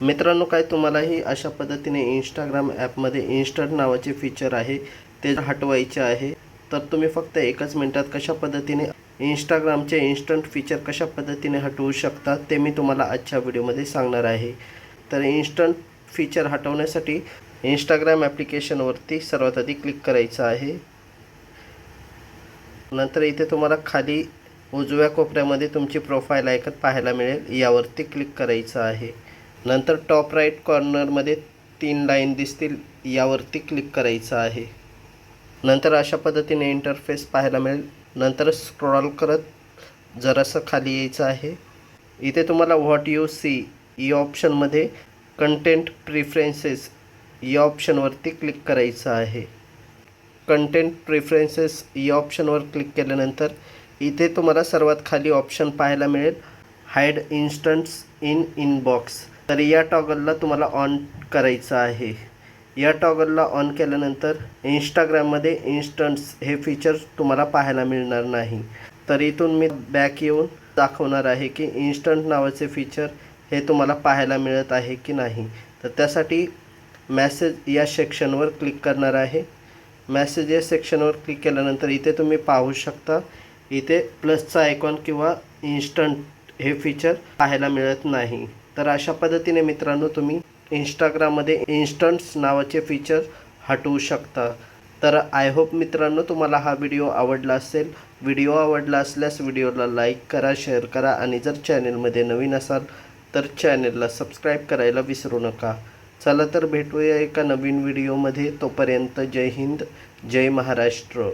मित्रांनो, काय तुम्हालाही अशा पद्धतीने इंस्टाग्राम ॲपमध्ये इन्स्टंट नावाचे फीचर आहे ते हटवायचे आहे, तर तुम्ही फक्त एकच मिनिटात कशा पद्धतीने इंस्टाग्रामचे इन्स्टंट फीचर कशा पद्धतीने हटवू शकता ते मी तुम्हाला आजच्या व्हिडिओमध्ये सांगणार आहे. तर इन्स्टंट फीचर हटवण्यासाठी इंस्टाग्राम ॲप्लिकेशनवरती सर्वात आधी क्लिक करायचं आहे. नंतर इथे तुम्हाला खाली उजव्या कोपऱ्यामध्ये तुमची प्रोफाईल आयकॉन पाहायला मिळेल, यावरती क्लिक करायचं आहे. नंतर टॉप राईट कॉर्नरमध्ये 3 लाईन दिसतील, यावरती क्लिक करायचं आहे. नंतर अशा पद्धतीने इंटरफेस पाहायला मिळेल. नंतर स्क्रॉल करत जरासं खाली यायचं आहे. इथे तुम्हाला व्हॉट यू सी या ऑप्शनमध्ये कंटेंट प्रिफरन्सेस या ऑप्शनवरती क्लिक करायचं आहे. कंटेंट प्रिफरन्सेस या ऑप्शनवर क्लिक केल्यानंतर इथे तुम्हाला सर्वात खाली ऑप्शन पाहायला मिळेल, हाईड इन्स्टंट्स इन इनबॉक्स. तर या टॉगलला तुम्हाला ऑन करायचं आहे. या टॉगलला ऑन केल्यानंतर इंस्टाग्राममध्ये इन्स्टंट्स हे फीचर तुम्हाला पाहायला मिळणार नाही. तर इथून मी बॅक येऊन दाखवणार आहे की इन्स्टंट नावाचे फीचर हे तुम्हाला पाहायला मिळत आहे की नाही. तर त्यासाठी मॅसेज या सेक्शनवर क्लिक करणार आहे. मॅसेज या सेक्शनवर क्लिक केल्यानंतर इथे तुम्ही पाहू शकता, इथे प्लसचा आयकॉन किंवा इन्स्टंट हे फीचर पाहायला मिळत नाही. तर अशा पद्धतीने मित्रांनो तुम्ही इंस्टाग्राममध्ये इन्स्टंट्स नावाचे फीचर हटवू शकता. तर आय होप मित्रांनो तुम्हाला हा व्हिडिओ आवडला असेल. व्हिडिओ आवडला असल्यास व्हिडिओला लाईक करा, शेअर करा आणि जर चॅनलमध्ये नवीन असाल तर चॅनलला सबस्क्राईब करायला विसरू नका. चला तर भेटूया एका नवीन व्हिडिओमध्ये. तोपर्यंत जय हिंद, जय महाराष्ट्र.